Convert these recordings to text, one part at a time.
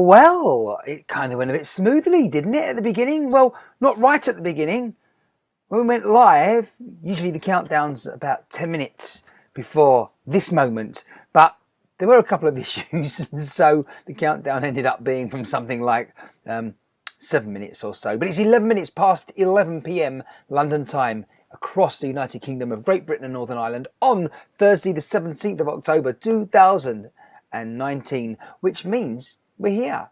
Well. It kind of went a bit smoothly, didn't it, at the beginning? Well, not right at the beginning. When we went live, usually the countdown's about 10 minutes before this moment, but there were a couple of issues, and so the countdown ended up being from something like 7 minutes or so. But it's 11 minutes past 11 p.m. London time across the United Kingdom of Great Britain and Northern Ireland on Thursday the 17th of October 2019, which means we're here.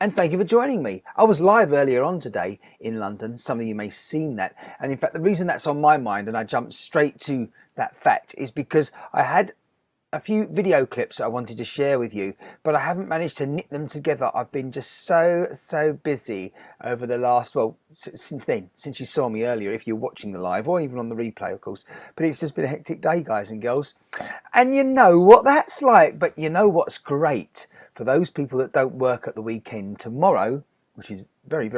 And thank you for joining me. I was live earlier on today in London. Some of you may have seen that. And in fact, the reason that's on my mind and I jumped straight to that fact is because I had a few video clips I wanted to share with you, but I haven't managed to knit them together. I've been just so busy over the last, since then, since you saw me earlier, if you're watching the live or even on the replay, of course. But it's just been a hectic day, guys and girls. And you know what that's like, but you know what's great? For those people that don't work at the weekend tomorrow, which is very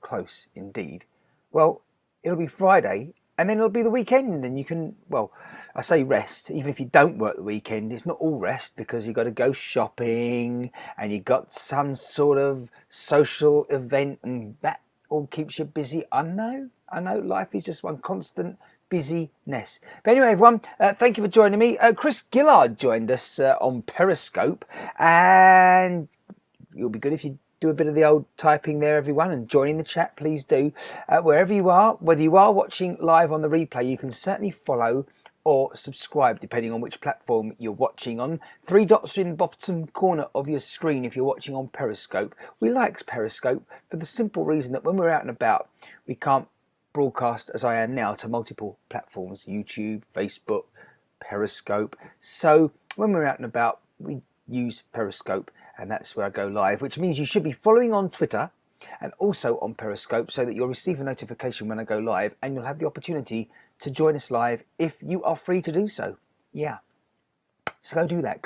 close indeed, well, it'll be Friday and then it'll be the weekend and you can, well, I say rest, even if you don't work the weekend, it's not all rest because you've got to go shopping and you've got some sort of social event and that all keeps you busy. I know, life is just one constant busyness. But anyway, everyone, thank you for joining me. Chris Gillard joined us on Periscope, and it'll be good if you do a bit of the old typing there, everyone, and joining the chat, please do. Wherever you are, whether you are watching live on the replay, you can certainly follow or subscribe depending on which platform you're watching on. 3 dots are in the bottom corner of your screen if you're watching on Periscope. We like Periscope for the simple reason that when we're out and about, we can't broadcast as I am now to multiple platforms, YouTube, Facebook, Periscope. So when we're out and about, we use Periscope, and that's where I go live, which means you should be following on Twitter and also on Periscope so that you'll receive a notification when I go live, and you'll have the opportunity to join us live if you are free to do so. Yeah. So go do that.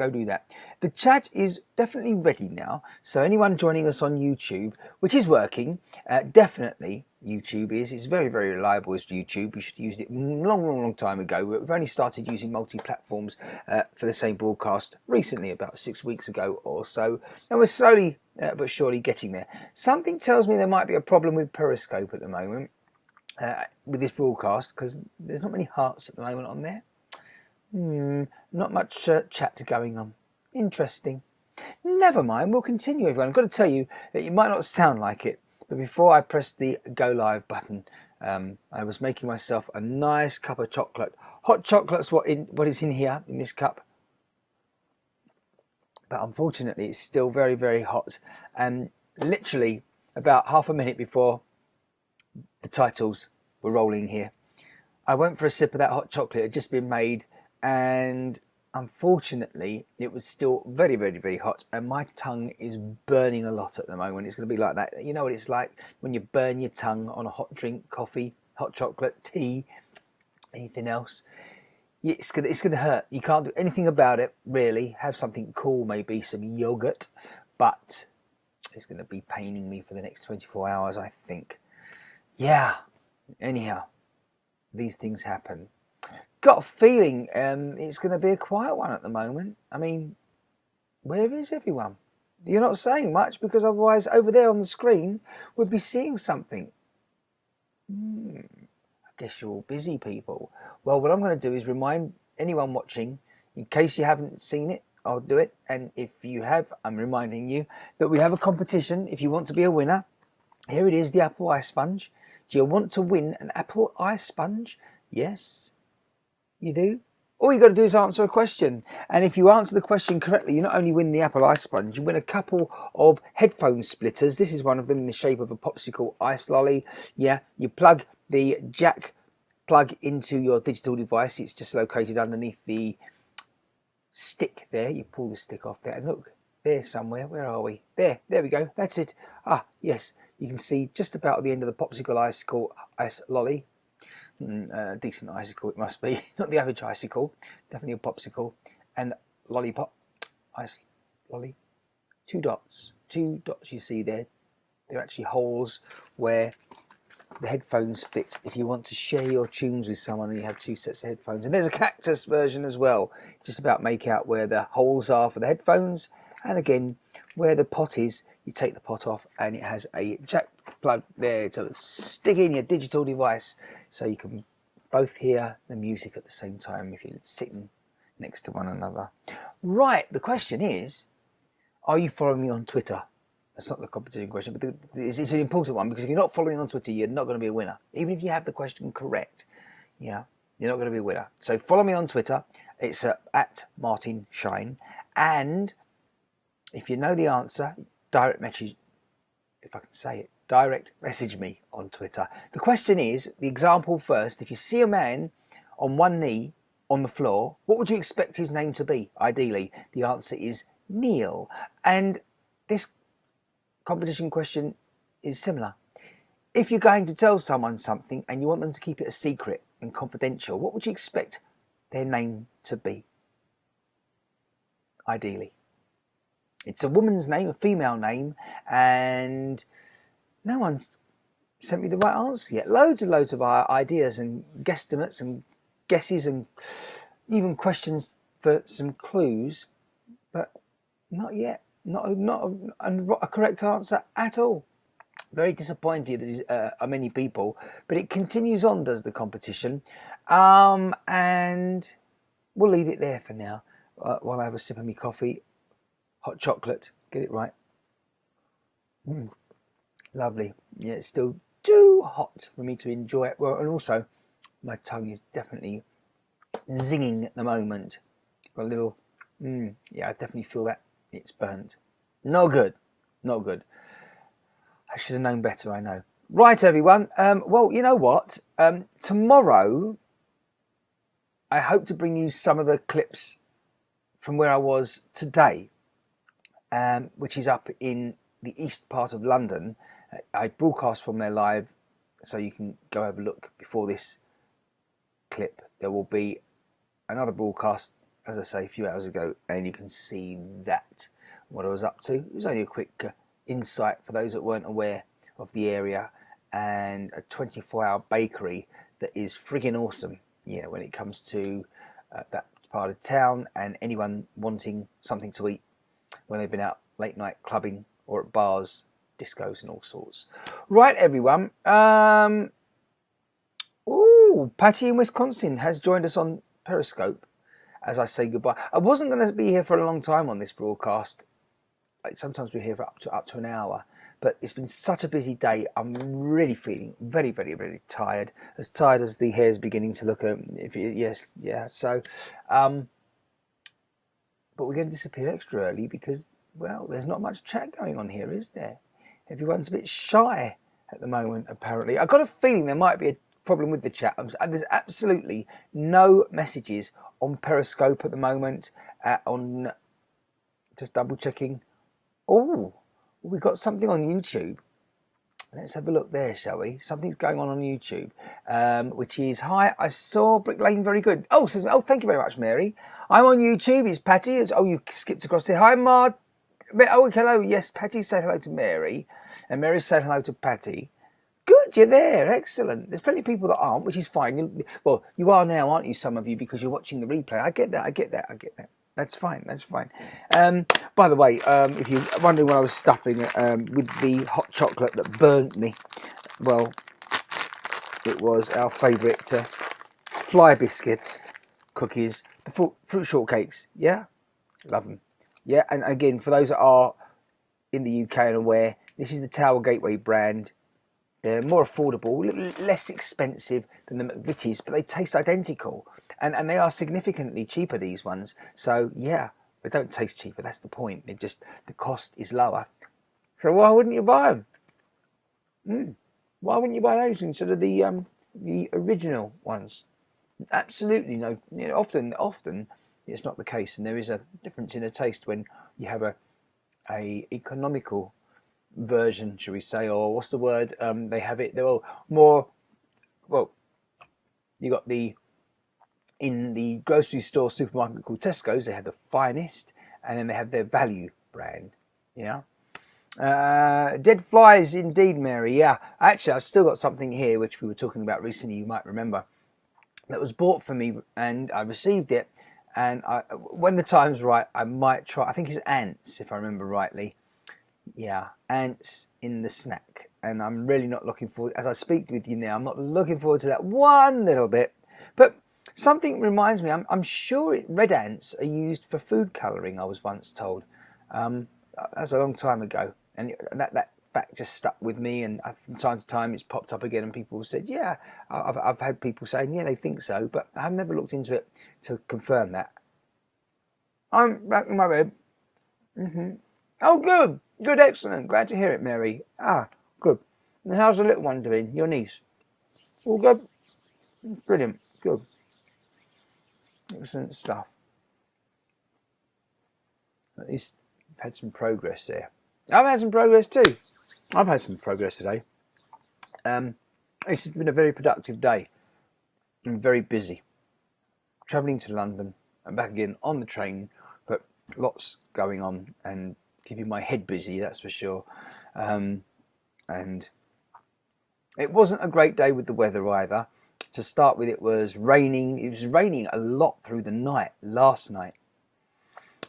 The chat is definitely ready now. So anyone joining us on YouTube, which is working, definitely YouTube is. It's very reliable as YouTube. We should have used it long time ago. We've only started using multi-platforms for the same broadcast recently, about 6 weeks ago or so. And we're slowly but surely getting there. Something tells me there might be a problem with Periscope at the moment with this broadcast because there's not many hearts at the moment on there. Not much chat going on. Interesting. Never mind, we'll continue, everyone. I've got to tell you that you might not sound like it, but before I pressed the go live button, I was making myself a nice cup of chocolate. Hot chocolate's what is in here, in this cup. But unfortunately, it's still very hot. And literally about half a minute before the titles were rolling here, I went for a sip of that hot chocolate. It had just been made, and unfortunately it was still very hot, and my tongue is burning a lot at the moment. It's going to be like that. You know what it's like when you burn your tongue on a hot drink, coffee, hot chocolate, tea, anything else. It's gonna hurt. You can't do anything about it really. Have something cool, maybe some yogurt, but it's going to be paining me for the next 24 hours, I think. Yeah, anyhow, these things happen. Got a feeling it's going to be a quiet one at the moment. I mean, where is everyone? You're not saying much, because otherwise over there on the screen we'd be seeing something. I guess you're all busy people. Well, what I'm going to do is remind anyone watching, in case you haven't seen it, I'll do it. And if you have, I'm reminding you that we have a competition. If you want to be a winner, here it is, the apple ice sponge. Do you want to win an apple ice sponge? Yes, you do. All you got to do is answer a question, and if you answer the question correctly, you not only win the apple ice sponge, you win a couple of headphone splitters. This is one of them in the shape of a popsicle ice lolly. Yeah, you plug the jack plug into your digital device. It's just located underneath the stick there. You pull the stick off there, and look, there somewhere. Where are we? There we go. That's it. Ah, yes, you can see just about the end of the popsicle icicle ice lolly. Decent icicle it must be, not the average icicle, definitely a popsicle. And lollipop, ice lolly, 2 dots you see there. They're actually holes where the headphones fit if you want to share your tunes with someone and you have 2 sets of headphones. And there's a cactus version as well. Just about make out where the holes are for the headphones, and again where the pot is, you take the pot off and it has a jack plug there to stick in your digital device, so you can both hear the music at the same time if you're sitting next to one another. Right, the question is, are you following me on Twitter? That's not the competition question, but it's an important one, because if you're not following on Twitter, you're not going to be a winner. Even if you have the question correct, yeah, you're not going to be a winner. So follow me on Twitter. It's at Martin Shine. And if you know the answer, direct message, if I can say it, direct message me on Twitter. The question is, the example first, if you see a man on one knee on the floor, what would you expect his name to be, ideally? The answer is Neil. And this competition question is similar. If you're going to tell someone something and you want them to keep it a secret and confidential, what would you expect their name to be, ideally? It's a woman's name, a female name, and no one's sent me the right answer yet. Loads and loads of ideas and guesstimates and guesses and even questions for some clues, but not yet. Not a correct answer at all. Very disappointed are many people, but it continues on, does the competition, and we'll leave it there for now while I have a sip of my coffee. Hot chocolate, get it right. Lovely. Yeah, it's still too hot for me to enjoy it. Well, and also my tongue is definitely zinging at the moment. Got a little, yeah, I definitely feel that it's burnt. No good, not good. I should have known better, I know. Right, everyone. Well, you know what? Tomorrow, I hope to bring you some of the clips from where I was today, which is up in the east part of London. I broadcast from there live, so you can go have a look before this clip. There will be another broadcast, as I say, a few hours ago, and you can see that, what I was up to. It was only a quick insight for those that weren't aware of the area, and a 24-hour bakery that is friggin' awesome, yeah, when it comes to that part of town, and anyone wanting something to eat when they've been out late night clubbing or at bars, discos and all sorts. Right, everyone. Ooh, Patty in Wisconsin has joined us on Periscope as I say goodbye. I wasn't going to be here for a long time on this broadcast. Like, sometimes we're here for up to an hour, but it's been such a busy day. I'm really feeling very, very, very tired as the hair's beginning to look. Yes, yeah. So, but we're going to disappear extra early because, well, there's not much chat going on here, is there? Everyone's a bit shy at the moment, apparently. I've got a feeling there might be a problem with the chat. There's absolutely no messages on Periscope at the moment. On just double checking. Oh, we've got something on YouTube. Let's have a look there, shall we? Something's going on YouTube, which is, hi, I saw Brick Lane, very good. Oh, says, oh, thank you very much, Mary. I'm on YouTube. It's Patty. Oh, you skipped across there. Hi, Mar. Oh, hello. Yes, Patty said hello to Mary, and Mary said hello to Patty. Good, you're there. Excellent. There's plenty of people that aren't, which is fine. Well, you are now, aren't you, some of you, because you're watching the replay. I get that. That's fine. By the way, if you're wondering what I was stuffing with the hot chocolate that burnt me, well, it was our favourite fly biscuits, cookies, the fruit shortcakes. Yeah, love them. Yeah, and again, for those that are in the UK and aware, this is the Tower Gateway brand. They're more affordable, less expensive than the McVitie's, but they taste identical. And they are significantly cheaper, these ones. So, yeah, they don't taste cheaper. That's the point. The cost is lower. So why wouldn't you buy them? Why wouldn't you buy those instead of the original ones? Absolutely no. You know, often it's not the case, and there is a difference in a taste when you have a economical version, shall we say, or what's the word? They have it. They're all more. Well, you got in the grocery store supermarket called Tesco's. They have the Finest, and then they have their value brand. Yeah. Dead flies indeed, Mary. Yeah, actually, I've still got something here which we were talking about recently. You might remember that was bought for me, and I received it. And when the time's right, I might try. I think it's ants, if I remember rightly. Yeah, ants in the snack, and I'm really not looking forward. As I speak with you now, I'm not looking forward to that one little bit. But something reminds me. I'm sure red ants are used for food colouring. I was once told. That was a long time ago, and that fact just stuck with me. And from time to time, it's popped up again, and people said, "Yeah." I've had people saying, "Yeah, they think so," but I've never looked into it to confirm that. I'm back in my bed. Oh, good, good, excellent. Glad to hear it, Mary. Ah, good. And how's the little one doing? Your niece? All good. Brilliant. Good. Excellent stuff. At least I've had some progress there. I've had some progress too. I've had some progress today. It's been a very productive day. I'm very busy. Travelling to London and back again on the train, but lots going on and keeping my head busy, that's for sure. And it wasn't a great day with the weather either. To start with, it was raining. It was raining a lot through the night last night.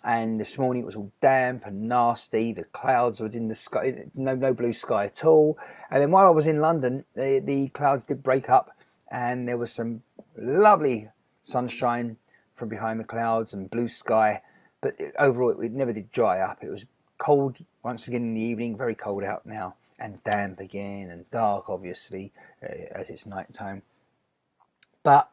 And this morning it was all damp and nasty. The clouds were in the sky, no blue sky at all. And then while I was in London, the clouds did break up, and there was some lovely sunshine from behind the clouds and blue sky. But overall, it never did dry up. It was cold once again in the evening, very cold out now, and damp again and dark, obviously, as it's night time. But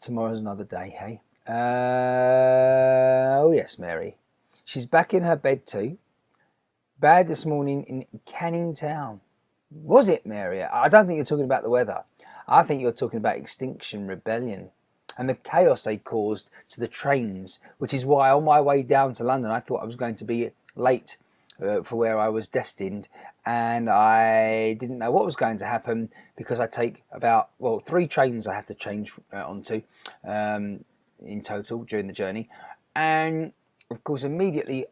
tomorrow's another day, hey? Oh yes, Mary. She's back in her bed too. Bad this morning in Canning Town. Was it, Mary? I don't think you're talking about the weather. I think you're talking about Extinction Rebellion and the chaos they caused to the trains, which is why on my way down to London I thought I was going to be late for where I was destined, and I didn't know what was going to happen because I take about 3 trains I have to change onto in total during the journey. And of course immediately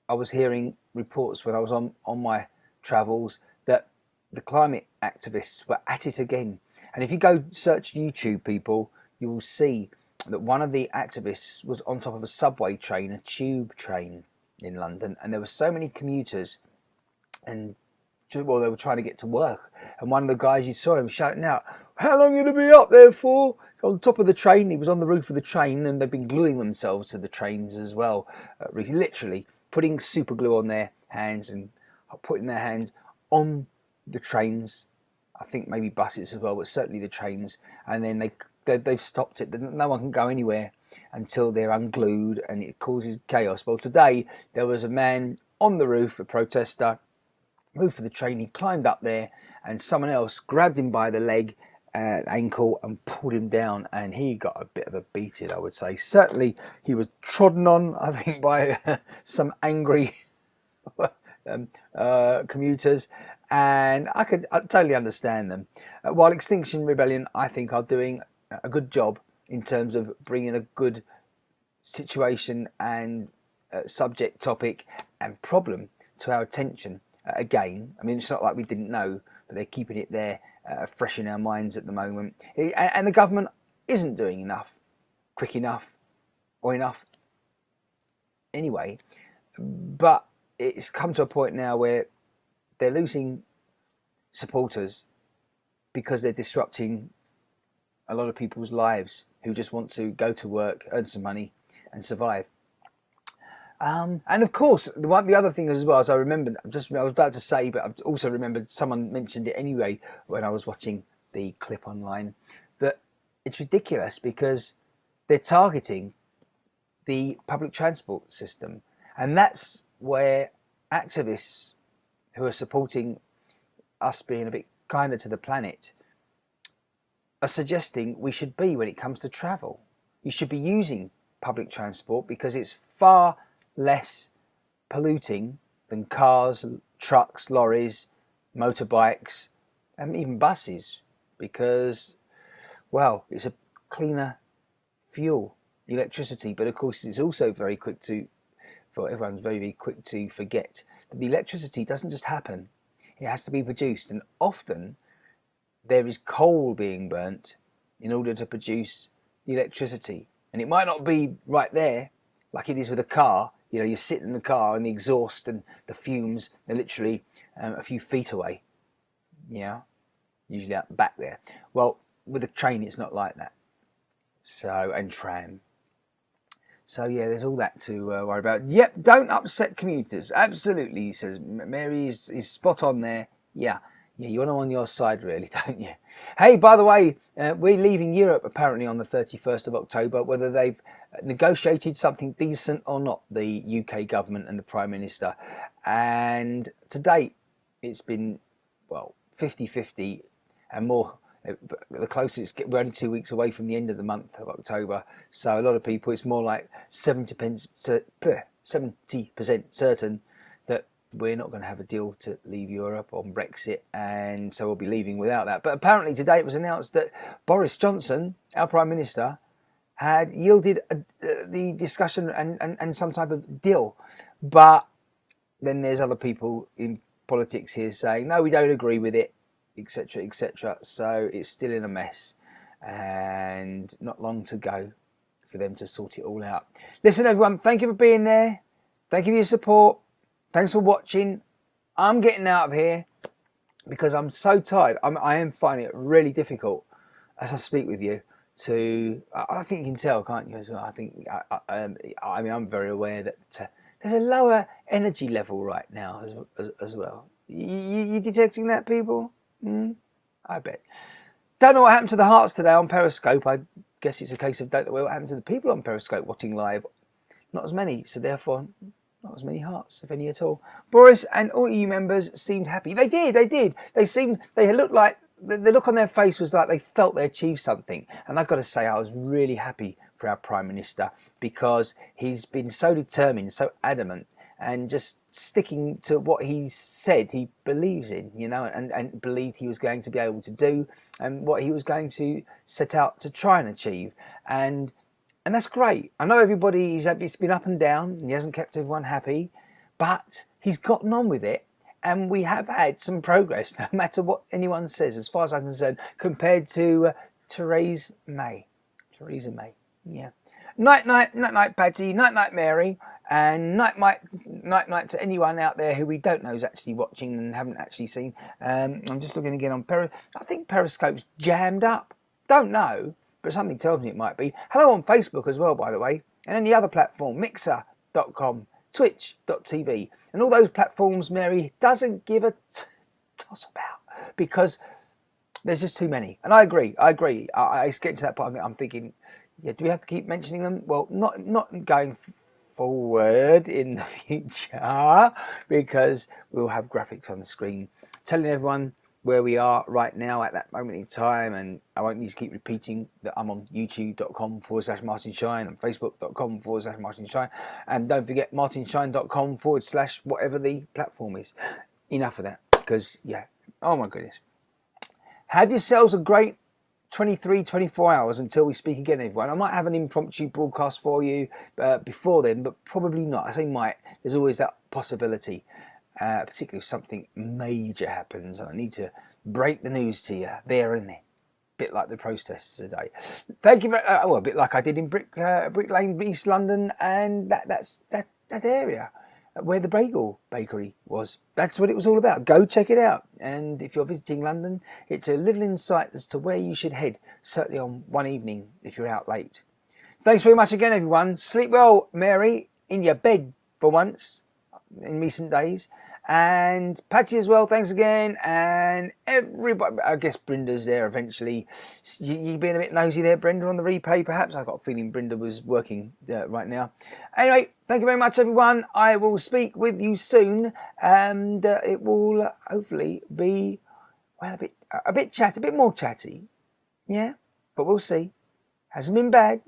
I was hearing reports when I was on my travels that the climate activists were at it again. And if you go search YouTube, people, you will see that one of the activists was on top of a subway train, a tube train in London, and there were so many commuters, and they were trying to get to work, and one of the guys, you saw him shouting out, "How long are you going to be up there for?" On top of the train. He was on the roof of the train, and they've been gluing themselves to the trains as well, literally putting super glue on their hands and putting their hand on the trains. I think maybe buses as well, but certainly the trains. And then they've stopped it. No one can go anywhere until they're unglued, and it causes chaos. Well, today there was a man on the roof, a protester, roof of the train. He climbed up there, and someone else grabbed him by the leg and ankle and pulled him down, and he got a bit of a beating, I would say. Certainly he was trodden on, I think, by some angry commuters, and I totally understand them. While Extinction Rebellion, I think, are doing a good job in terms of bringing a good situation and subject, topic and problem to our attention again. I mean, it's not like we didn't know, but they're keeping it there fresh in our minds at the moment. And the government isn't doing enough, quick enough, or enough anyway. But it's come to a point now where they're losing supporters because they're disrupting a lot of people's lives who just want to go to work, earn some money and survive. And of course, the other thing as well, as I remembered, I was about to say, but I've also remembered someone mentioned it anyway when I was watching the clip online, that it's ridiculous because they're targeting the public transport system. And that's where activists who are supporting us being a bit kinder to the planet are suggesting we should be when it comes to travel. You should be using public transport because it's far less polluting than cars, trucks, lorries, motorbikes, and even buses, because, well, it's a cleaner fuel, electricity, but of course it's also very quick to thought everyone's very, very quick to forget that the electricity doesn't just happen. It has to be produced, and often there is coal being burnt in order to produce the electricity. And it might not be right there, like it is with a car. You know, you sit in the car and the exhaust and the fumes are literally a few feet away. Yeah, usually out back there. Well, with a train, it's not like that. So, and tram. So yeah, there's all that to worry about. Yep, don't upset commuters. Absolutely, he says. Mary is spot on there. Yeah, you want them on your side, really, don't you? Hey, by the way, we're leaving Europe apparently on the 31st of October, whether they've negotiated something decent or not, the UK government and the Prime Minister. And to date, it's been, well, 50-50 and more. The closest, we're only 2 weeks away from the end of the month of October, so a lot of people, it's more like 70% certain that we're not going to have a deal to leave Europe on Brexit, and so we'll be leaving without that. But apparently today it was announced that Boris Johnson, our Prime Minister, had yielded the discussion and some type of deal. But then there's other people in politics here saying, no, we don't agree with it, etc, etc. So it's still in a mess and not long to go for them to sort it all out. Listen, everyone, thank you for being there. Thank you for your support. Thanks for watching. I'm getting out of here because I'm so tired. I am finding it really difficult as I speak with you to, I think you can tell, can't you, as well? I think, I mean, I'm very aware that there's a lower energy level right now as well. You detecting that, people? I bet. Don't know what happened to the hearts today on Periscope. I guess it's a case of don't know what happened to the people on Periscope watching live. Not as many, so therefore not as many hearts, if any at all. Boris and all EU members seemed happy. They did. They looked like, the look on their face was like they felt they achieved something. And I've got to say, I was really happy for our Prime Minister because he's been so determined, so adamant, and just sticking to what he said he believes in, you know, and believed he was going to be able to do, and what he was going to set out to try and achieve. And that's great. I know it's been up and down, and he hasn't kept everyone happy, but he's gotten on with it, and we have had some progress, no matter what anyone says, as far as I'm concerned, compared to Theresa May. Theresa May, yeah. Night, Patty. Night, Mary. And night to anyone out there who we don't know is actually watching and haven't actually seen. I'm just looking again on I think Periscope's jammed up. Don't know, but something tells me it might be. Hello on Facebook as well, by the way, and any other platform, Mixer.com, Twitch.tv, and all those platforms Mary doesn't give a toss about because there's just too many. And I agree. I get to that point. I'm thinking, yeah, do we have to keep mentioning them? Well, not going forward in the future, because we'll have graphics on the screen telling everyone where we are right now at that moment in time, and I won't need to keep repeating that I'm on youtube.com/Martin Shine and facebook.com/Martin Shine, and don't forget martinshine.com/ whatever the platform is. Enough of that, because yeah, oh my goodness. Have yourselves a great 24 hours until we speak again, everyone. I might have an impromptu broadcast for you before then, but probably not. I say might. There's always that possibility, particularly if something major happens and I need to break the news to you there and then. Bit like the protests today. Thank you very well, a bit like I did in Brick Lane, East London, and that area where the bagel bakery was. That's what it was all about. Go check it out. And if you're visiting London, it's a little insight as to where you should head, certainly on one evening if you're out late. Thanks very much again, everyone. Sleep well, Mary, in your bed for once in recent days. And Patsy as well, thanks again. And everybody, I guess Brinda's there eventually. You being a bit nosy there, Brenda, on the replay perhaps? I've got a feeling Brinda was working right now. Anyway, thank you very much, everyone. I will speak with you soon, and it will hopefully be, well, a bit more chatty. Yeah, but we'll see. Hasn't been bad.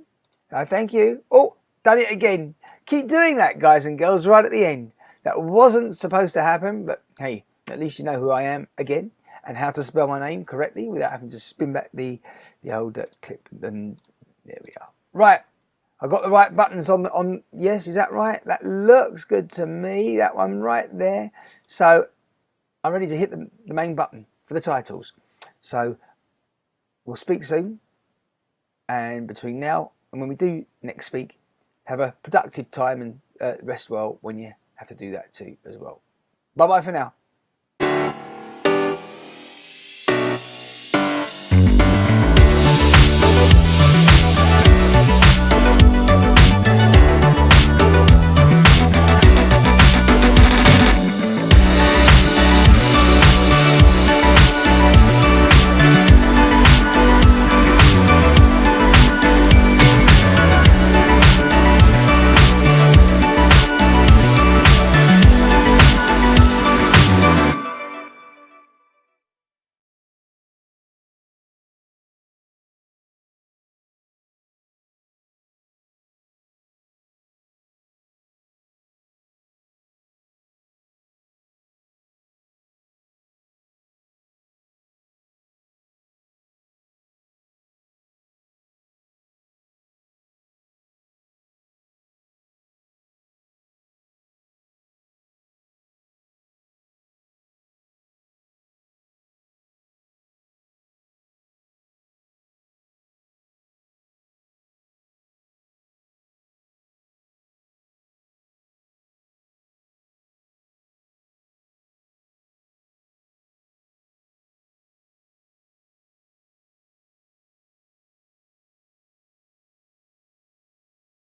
Thank you. Oh, done it again. Keep doing that, guys and girls, right at the end. That wasn't supposed to happen, but hey, at least you know who I am again and how to spell my name correctly without having to spin back the old clip. And there we are. Right. I got the right buttons on. Yes, is that right? That looks good to me. That one right there. So I'm ready to hit the main button for the titles. So we'll speak soon. And between now and when we do next speak, have a productive time and rest well when you have to do that too as well. Bye bye for now.